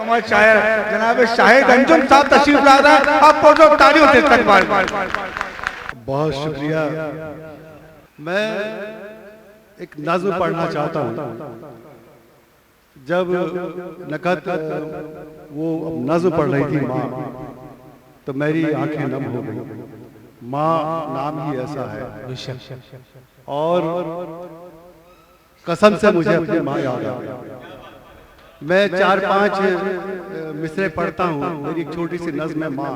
हमारे शायर जनाब शाहिद अंजुम साहब तशरीफ ला रहा है, आपको जो तालियों से इस्तकबाल। बहुत शुक्रिया। मैं एक नज़्म पढ़ना चाहता हूँ। जब नकत वो नज़्म पढ़ रही थी माँ, तो मेरी आंखें नम हो गई। माँ नाम ही ऐसा है, और कसम से मुझे अपनी माँ याद आ गई। मैं 4-5 मिसरे पढ़ता हूँ। मेरी एक छोटी सी नज़्म है माँ।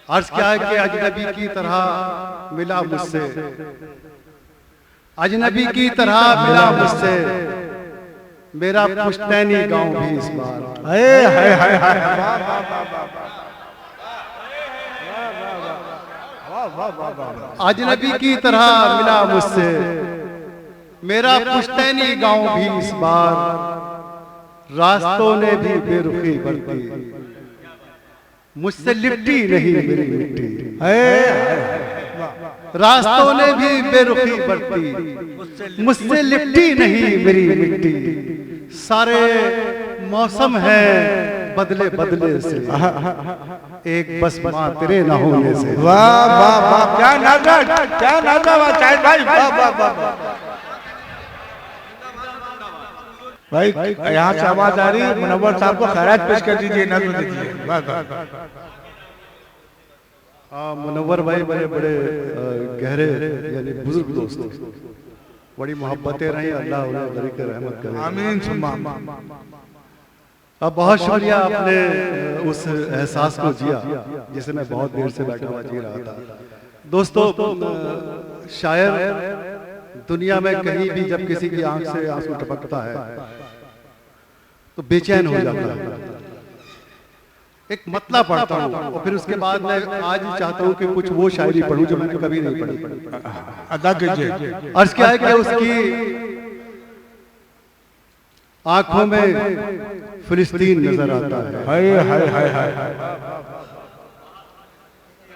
अर्ज क्या है कि अजनबी की तरह मिला मुझसे, अजनबी की तरह मिला मुझसे मेरा पुश्तैनी गांव भी इस बार। अजनबी की तरह मिला मुझसे मेरा पुश्तैनी गांव भी इस बार। रास्तों ने भी बेरुखी बरती, मुझसे लिपटी नहीं मेरी मिट्टी। रास्तों ने भी बेरुखी बरती, मुझसे लिपटी नहीं मेरी मिट्टी। सारे मौसम है बदले बदले से, एक बस माँ तेरे न होने से। वाह वाह वाह, क्या नागा, क्या नागा वाह शाहिद भाई, वाह वाह वाह भाई। यहाँ से आवाज आ रही है, मुनव्वर साहब को खैरात पेश कर दीजिए, नज़्म दीजिए। वाह वाह। हाँ, मुनव्वर भाई बड़े बड़े गहरे यानी बुजुर्ग दोस्त, बड़ी मोहब्बतें रही। अल्लाह उन्हें बड़ी रहमत करे, आमीन सुम्मा। अब बहुत शुक्रिया, आपने उस एहसास को जिया जिसे मैं बहुत देर से बैठा हुआ जी रहा था। दोस्तों, शायर दुनिया में कहीं भी जब किसी की आंख से आंसू टपकता है तो बेचैन हो जाता है। एक मतला पढ़ता हूँ और फिर उसके बाद मैं आज ही चाहता हूँ कि कुछ वो शायरी पढ़ूं जो मैंने कभी नहीं पढ़ी। अदा कीजिए। अर्ज क्या है कि उसकी आंखों में फिलिस्तीन नजर आता है। हाय हाय हाय हाय।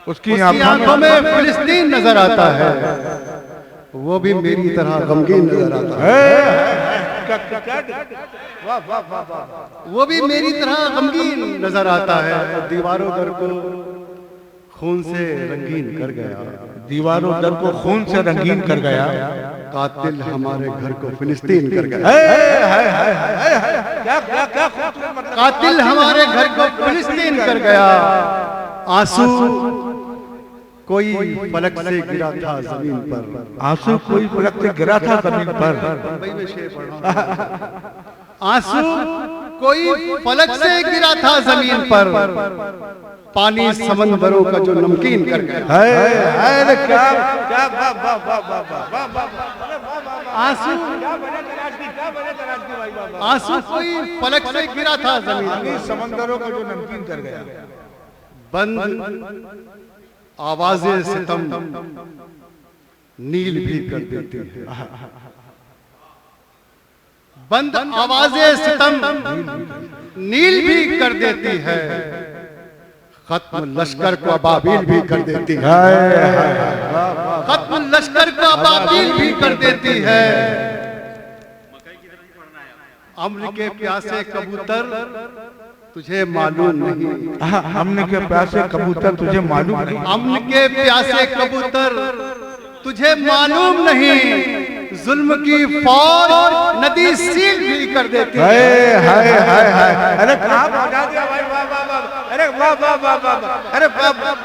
उसकी आंखों में फिलिस्तीन नजर आता है, वो भी मेरी तरह गमगीन नजर आता है। वो भी मेरी तरह गमगीन नजर आता है। दीवारों दर को खून से रंगीन कर गया, दीवारों दर को खून से रंगीन कर गया। कातिल हमारे घर को फिलिस्तीन कर गया। कातिल हमारे घर को फिलिस्तीन कर गया। आंसू कोई फलक से गिरा था जमीन पर, आंसू कोई फलक से गिरा था जमीन पर। आंसू कोई फलक से गिरा था जमीन पर, पानी समंदरों का जो नमकीन कर गया। आंसू आंसू कोई फलक से गिरा था जमीन, पानी समंदरों का जो नमकीन कर गया। बंद आवाजें सितम नील भी कर देती है। बंद आवाजें सितम नील भी कर देती है। खत्म लश्कर को अबाबील भी कर देती है। खत्म लश्कर को अबाबील भी कर देती है। अम्र के प्यासे कबूतर तुझे मालूम नहीं। हमने के प्यासे कबूतर तुझे मालूम नहीं। अम्न के प्यासे कबूतर तुझे मालूम नहीं। जुल्म की फौज नदी सील भी कर देती है। हाय हाय हाय। अरे कहाँ पहुंचा दिया भाई, वाह वाह वाह। अरे वाह वाह वाह वाह। अरे वाह वाह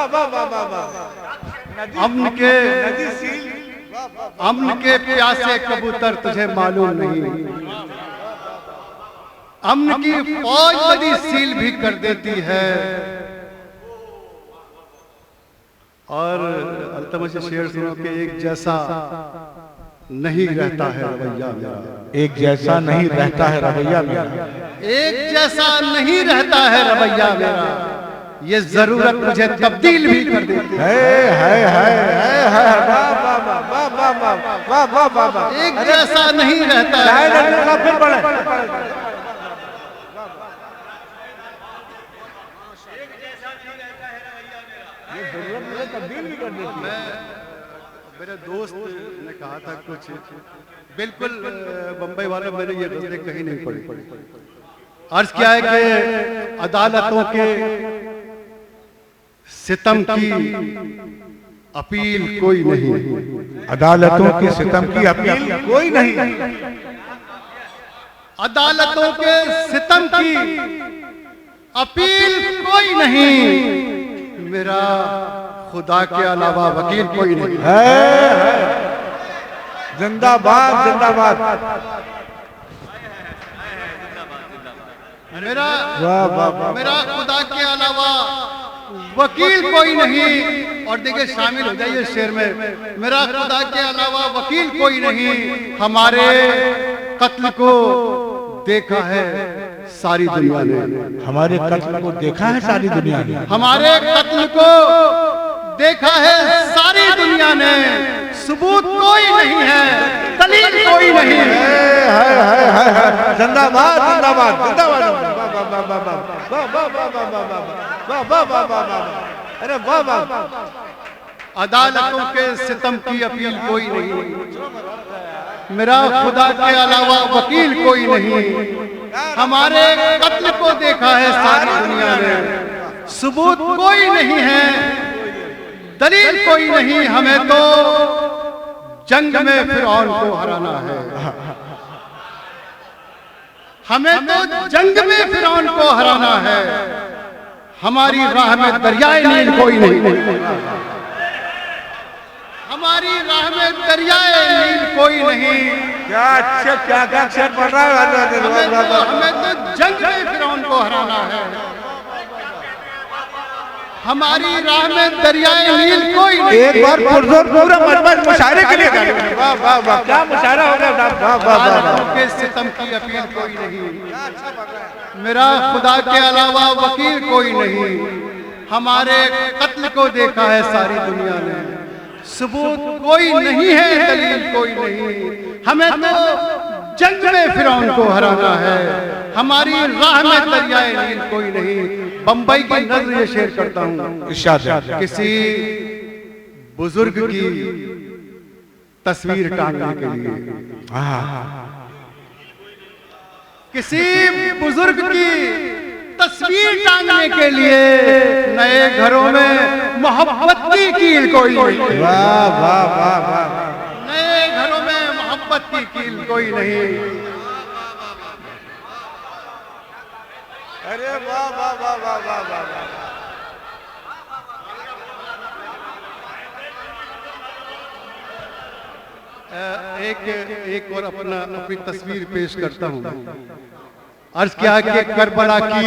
वाह वाह वाह। अम्न के प्यासे कबूतर तुझे मालूम नहीं। अम्न की फौज नदी सील भी कर देती है। और अल्तमश शेर सुनो कि एक जैसा नहीं रहता है रवैया मेरा। एक जैसा नहीं रहता है रवैया मेरा। एक जैसा नहीं रहता है रवैया मेरा। ये जरूरत मुझे तब्दील भी कर देती है। एक जैसा नहीं रहता है। मेरे दोस्त ने कहा था कुछ बिल्कुल बंबई वालों, मैंने ये गजलें कहीं नहीं पढ़ी। अर्ज क्या है कि अदालतों के सितम की अपील कोई नहीं, अदालतों के सितम की अपील कोई नहीं, अदालतों के सितम की अपील कोई नहीं, मेरा खुदा के अलावा वकील कोई नहीं है। जिंदाबाद जिंदाबाद। मेरा वाह वाह वाह। मेरा खुदा के अलावा वकील कोई नहीं। और देखिए शामिल हो जाइए शेर में, मेरा खुदा के अलावा वकील कोई नहीं, हमारे कत्ल को देखा है सारी दुनिया ने, हमारे कत्ल को देखा है सारी दुनिया ने, हमारे कत्ल को देखा है सारी दुनिया ने, सबूत कोई नहीं है, दलील कोई नहीं है। जिंदाबाद जिंदाबाद जिंदाबाद। अरे वाह वाह। अदालतों के सितम की अपील कोई नहीं, मेरा खुदा के अलावा वकील कोई नहीं, हमारे कत्ल को देखा है सारी दुनिया ने, सबूत कोई नहीं है, दलील कोई नहीं, हमें तो जंग में फिरौन को हराना है, हमें तो जंग में फिरौन को हराना है, हमारी राह में दरियाए नील कोई नहीं, हमारी राह में दरियाए नील कोई नहीं। क्या अच्छा क्या क्या अक्षर पढ़ रहा है। हमें तो जंग में फिरौन को हराना है, हमारी राह में दरियाए नील कोई नहीं। एक बार पुरजोर पूरा मजबूत मुशायरे के लिए गाएं। वाह वाह वाह क्या मुशायरा हो गया। वाह वाह वाह। के सितम की अपील कोई नहीं, मेरा खुदा के अलावा वकील कोई नहीं, हमारे कत्ल को देखा है सारी दुनिया ने, सबूत कोई नहीं है, दलील कोई नहीं, हमें तो जंग में फिरौन को हराना है, हमारी राह में दरियाए नील कोई नहीं। बंबई की नज़र ये शेर करता हूँ। किसी बुजुर्ग की तस्वीर टांगने के लिए, किसी बुजुर्ग की तस्वीर टांगने के लिए, नए घरों में मोहब्बत की कील कोई नहीं। वाह वाह वाह वाह। नए घरों में मोहब्बत की कील कोई नहीं। अरे वाह वाह वाह वाह वाह वाह। एक और अपनी तस्वीर पेश करता हूँ। अर्ज क्या कि करबला की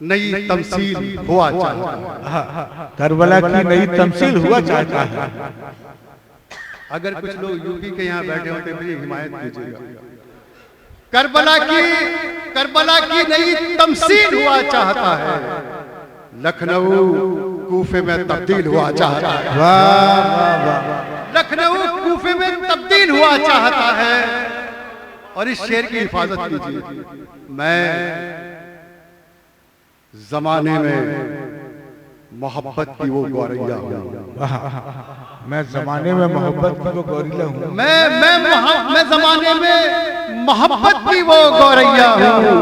नई तमसील हुआ चाहता है, करबला की नई तमसील हुआ चाहता है। अगर कुछ लोग यूपी के यहाँ बैठे होते मुझे हिमायत कीजिएगा। करबला की नई तमसील हुआ चाहता है, लखनऊ कूफे में तब्दील हुआ चाहता है। वाह वाह वाह। लखनऊ कूफे में तब्दील हुआ चाहता है। और इस शेर की हिफाजत कीजिए। मैं जमाने में मोहब्बत की वो गौरैया हूँ, मैं जमाने में मोहब्बत की वो गौरीला हूँ, मैं जमाने में मोहब्बत की वो गौरैया हूँ,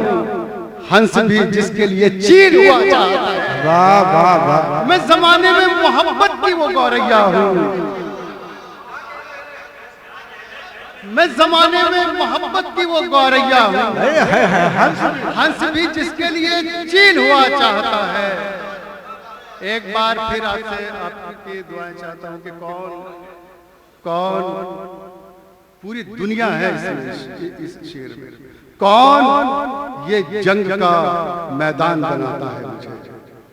हंस भी जिसके लिए चील हुआ चाहता है। वाह वाह वाह। मैं जमाने में मोहब्बत की वो गौरैया हूँ, मैं जमाने में मोहब्बत की वो गौरैया हूँ, हंस भी जिसके लिए चील हुआ चाहता है। एक बार फिर आपसे आपकी दुआएं चाहता हूँ कि कौन पूरी दुनिया है इस शेर में, कौन ये जंग का मैदान बनाता है मुझे,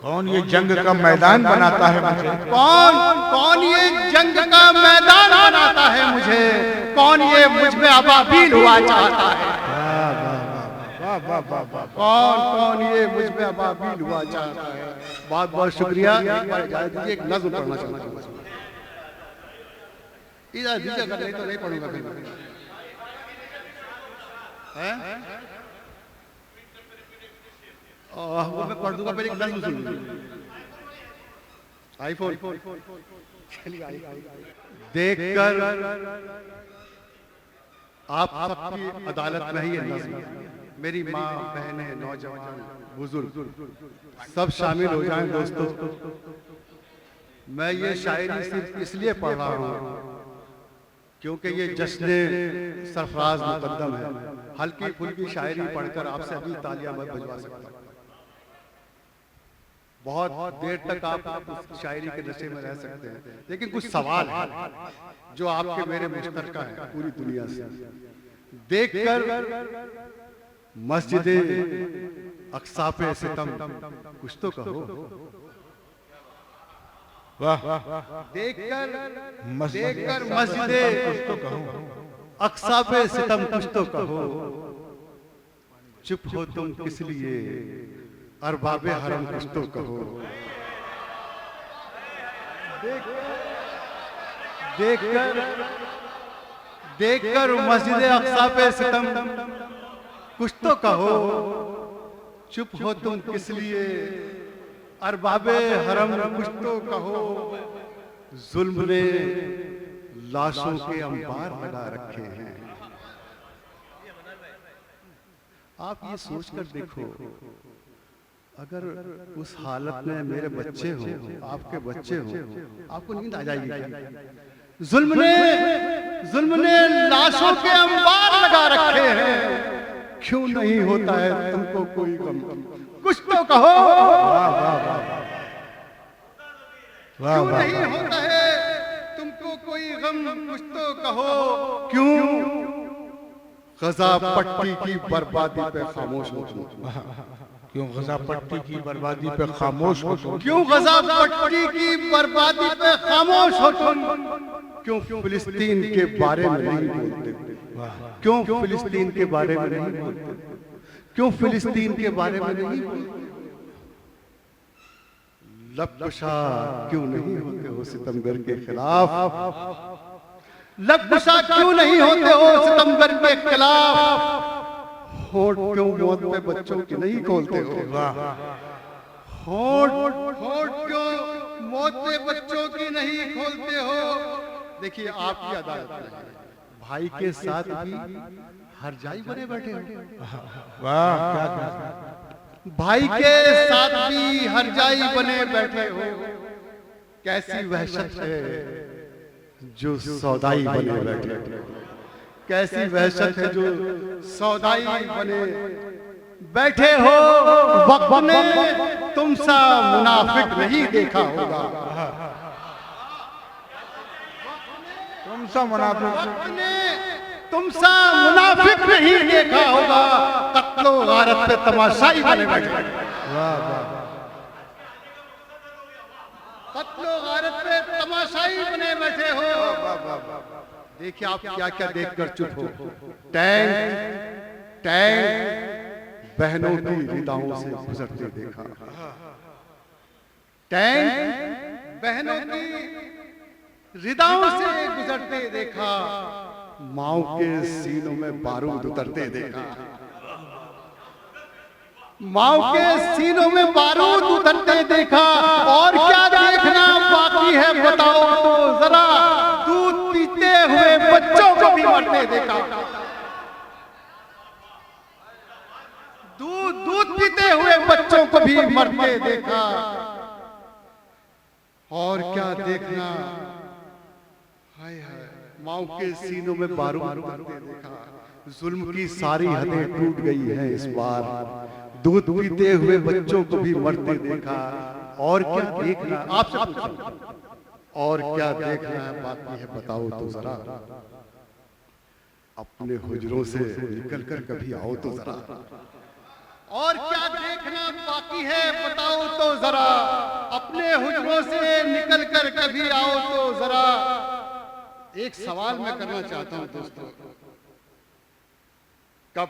कौन ये जंग का मैदान बनाता है मुझे, कौन ये जंग का मैदान बनाता है मुझे, कौन ये मुझ में अबाबील हुआ चाहता है। कौन ये मुझ में अबाबील हुआ चाहता है। बहुत बहुत शुक्रिया। एक बार इजाजत दीजिए, एक नज़्म पढ़ना चाहता हूँ। इजाजत दीजिए, अगर नहीं तो नहीं पढ़ूंगा फिर वो मैं पढ़ दूंगा, पहले एक नज़्म सुन लीजिए। आईफोन देखकर आप सबकी अदालत में ही नज़्म, मेरी माँ, बहनें, नौजवान, बुजुर्ग सब शामिल हो जाएं दोस्तों। मैं ये शायरी सिर्फ इसलिए पढ़ रहा हूँ क्योंकि ये जश्न सरफराज मुकद्दम है। हल्की फुल्की शायरी पढ़कर आपसे अभी तालियां मत बजवा सकता। बहुत देर तक आप उस शायरी के नशे में रह सकते हैं, लेकिन कुछ सवाल है जो आपके मेरे मुश्तरका है पूरी दुनिया से। देखकर मस्जिद अक्सा पे सितम कुछ तो कहो। वाह, देखकर मस्जिद कुछ तो कहो, अक्सा पे सितम कुछ तो कहो। चुप हो तुम किस लिए, अरबाबे हरम कुछ तो कहो। देखकर मस्जिद अक्सा पे सितम कुछ तो कहो। चुप हो तुम किस लिए, अरबाबे हरम कुछ तो कहो। जुल्म ने लाशों के अंबार लगा रखे हैं। आप ये सोचकर देखो, अगर उस हालत में मेरे बच्चे हो, आपके बच्चे हो, आपको नींद आ जाएगी क्या? जुल्म ने लाशों के अंबार लगा रखे हैं। क्यों नहीं होता है तुमको कोई गम, कुछ तो कहो। क्यों नहीं होता है तुमको कोई गम, कुछ तो कहो। क्यों ग़ज़ा पट्टी की बर्बादी पे खामोश हो तुम? क्यों ग़ज़ा पट्टी की बर्बादी पे खामोश हो तुम? क्यों ग़ज़ा पट्टी की बर्बादी पे खामोश हो तुम? क्यों फिलिस्तीन के बारे में नहीं बोलते? क्यों फिलिस्तीन के बारे में नहीं बोलते? क्यों फिलिस्तीन के बारे में नहीं बोलते? लबकुशा क्यों नहीं होते हो सितमगर के खिलाफ? लबकुशा क्यों नहीं होते हो सितमगर के खिलाफ? होठ क्यों मौत पे बच्चों की नहीं खोलते हो? होठ क्यों मौत पे बच्चों की नहीं खोलते हो? देखिए आपकी अदालत है, भाई के साथ भी हरजाई बने बैठे हो। वाह, क्या भाई के साथ भी हरजाई बने बैठे हो। कैसी वहशत है जो सौदाई बने बैठे हो। कैसी वहशत है जो सौदाई बने बैठे हो। वक्त ने तुम सा मुनाफिक नहीं देखा होगा। तुम सा मुनाफिक नहीं देखा होगा। कत्लो गारत पे तमाशाई बने बैठे। कत्लो गारत पे तमाशाई बने बैठे हो। देखिए आप क्या क्या देखकर चुप हो। टैंक बहनों की रिदाओं से गुजरते देखा। टैंक बहनों की रिदाओं से गुजरते देखा। माओ के सीनों में बारूद उतरते देखा। माओ के सीनों में बारूद उतरते देखा। और क्या देखना बाकी है बताओ तो जरा। दूध पीते हुए बच्चों को भी मरते देखा। दूध पीते हुए बच्चों को भी मरते देखा। और क्या देखना, हाय हाय, माओ के सीनों में बारूद उतरते देखा। जुल्म की सारी हदें टूट गई हैं इस बार। दूध पीते हुए बच्चों को भी मरते देखा। और क्या देखना, आपसे पूछूं, और क्या देखना है बाकी है बताओ तो जरा। अपने हुजरों से निकल कर कभी आओ तो जरा। और क्या देखना बाकी है बताओ तो जरा। अपने हुजरों से निकल कर कभी आओ तो जरा। एक सवाल मैं करना चाहता हूं दोस्तों, कब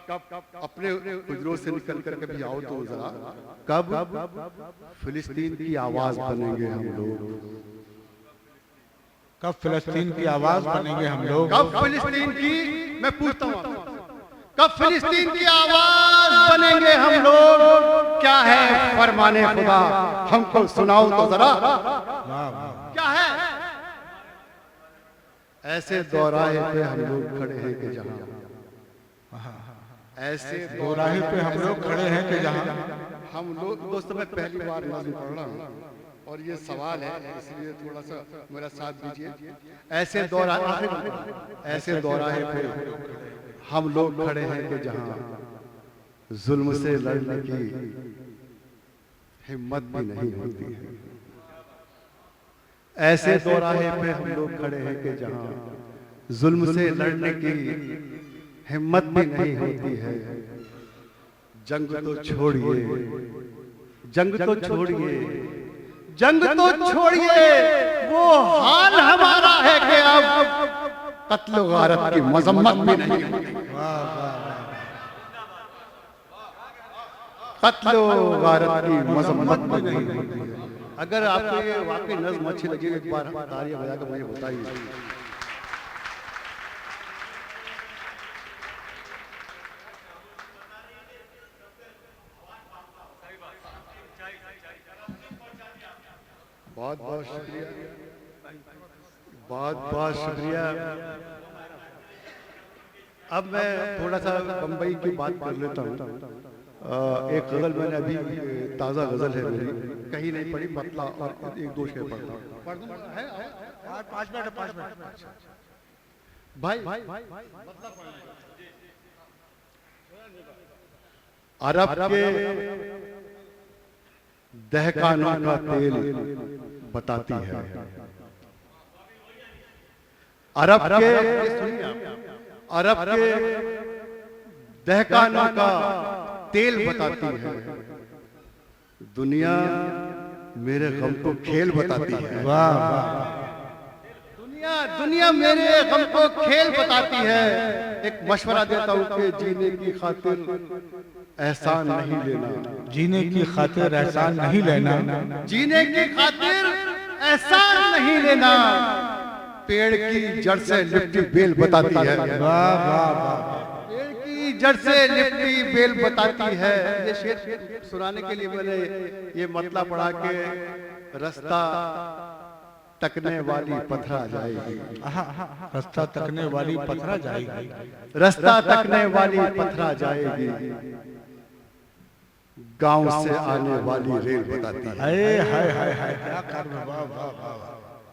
अपने हुजरों से निकल कर कभी आओ तो जरा। कब फिलिस्तीन की आवाज बनेंगे हम लोग। कब फिलिस्तीन की आवाज बनेंगे हम लोग। कब फिलिस्तीन की, मैं पूछता हूं कब फिलिस्तीन की आवाज आवाज बनेंगे हम लोग, क्या है फरमाने खुदा, हमको सुनाओ तो जरा क्या है। ऐसे दोराहे पे हम लोग खड़े हैं कि जहां, ऐसे दोराहे पे हम लोग खड़े हैं कि जहां, हम लोग। दोस्तों मैं पहली बार नज़्म पढ़ रहा हूँ और ये सवाल है, इसलिए थोड़ा सा मेरा साथ दीजिए। ऐसे दोराहे, ऐसे दोराहे पे हम लोग खड़े हैं कि जहां जुल्म से लड़ने की हिम्मत भी नहीं होती है। ऐसे दोराहे पे हम लोग खड़े हैं कि जहां जुल्म से लड़ने की हिम्मत भी नहीं होती है। जंग तो छोड़िए, जंग तो छोड़िए, जंग तो छोड़िए, वो हाल हमारा है कि अब कत्ल गारत की मजम्मत भी नहीं होती। कत्ल गारत की मजम्मत भी नहीं होती। अगर आपको ये वाकई नज़्म अच्छी लगी, एक बार तालियां बजाकर मुझे बताइए। बहुत बहुत शुक्रिया, बहुत बहुत शुक्रिया। अब मैं थोड़ा सा बम्बई की बात कर लेता हूँ। एक गजल मैंने अभी, ताज़ा गजल है मेरी, कहीं नहीं पढ़ी, पतला और एक दो शेर पढ़ता हूँ। 5 मिनट 5 मिनट भाई अरब के दहकानों का तेल बताती है, अरब के, अरब के दहकानों का तेल बताती है। दुनिया मेरे गम को खेल बताती है। वाह वाह, दुनिया, दुनिया मेरे गम को खेल बताती है। एक मशवरा देता हूँ कि जीने की खातिर एहसान नहीं लेना, जीने की खातिर एहसान नहीं लेना, जीने की खातिर एहसान नहीं लेना। पेड़ की जड़ से लिपटी बेल बताती है। वाह वाह वाह, पेड़ की जड़ से लिपटी बेल बताती है। ये शेर सुनाने के लिए मैंने ये मतला पढ़ा के रास्ता तकने वाली पथरा जाएगी, रास्ता तकने वाली पथरा जाएगी, रास्ता तकने वाली पथरा जाएगी। गांव से आने वाली रेल बताती है। हाय हाय हाय हाय, क्या कर्म, वाह वाह वाह,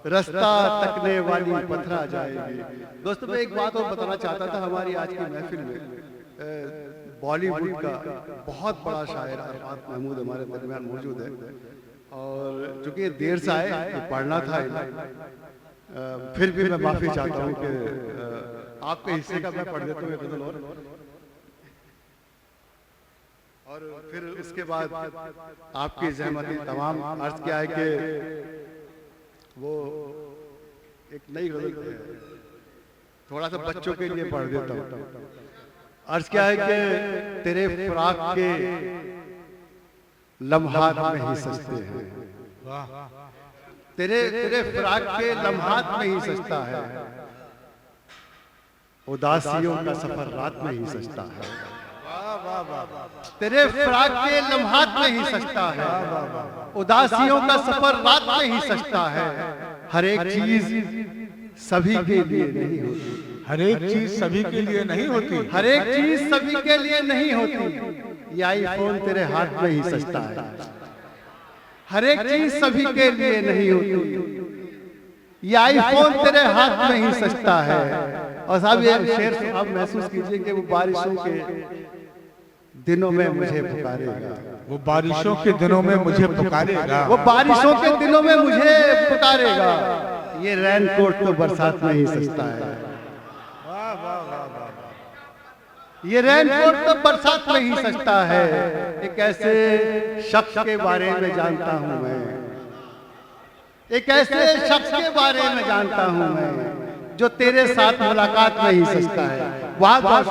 रास्ता तकने वाली पथरा जाएगी। दोस्तों मैं एक बात और बताना चाहता था। हमारी आज की महफिल में बॉलीवुड का बहुत बड़ा शायर अरफात महमूद हमारे दरमियान मौजूद है, और चूंकि देर से आए तो पढ़ना था, फिर भी मैं माफी चाहता हूँ कि आपके हिस्से का मैं पढ़ देता हूँ एक गजल और फिर उसके बाद आपकी जहमती तमाम। अर्ज क्या है कि वो एक नई गजल है, थोड़ा सा बच्चों के लिए पढ़ देता हूँ। अर्ज क्या है कि तेरे फराक के लम्हात में ही सजते हैं, तेरे तेरे फराक के लम्हात में ही सजता है। उदासियों का सफर रात में ही सजता है। तेरे फराक के लम्हात में ही सजता है। उदासियों का सफर रात में ही सजता है। हर एक चीज सभी के लिए नहीं होती, हर एक चीज सभी के लिए नहीं होती, हर एक चीज सभी के लिए नहीं होती। ये आईफोन तेरे हाथ में ही सजता है। हर एक चीज सभी के लिए नहीं होती। ये आईफोन तेरे हाथ में ही सजता है। और साहब ये शेर आप महसूस कीजिए कि वो बारिशों के दिनों में मुझे पुकारेगा, वो बारिशों के दिनों में मुझे पुकारेगा, वो बारिशों के दिनों में मुझे पुकारेगा। ये रेनकोट तो बरसात में ही सजता है। ये रेनकोट तो बरसात में ही सजता है। एक ऐसे शख्स के बारे में जानता हूं मैं, एक ऐसे शख्स के बारे में जानता हूं मैं, जो तेरे साथ मुलाकात में ही सजता है। वाह वाह।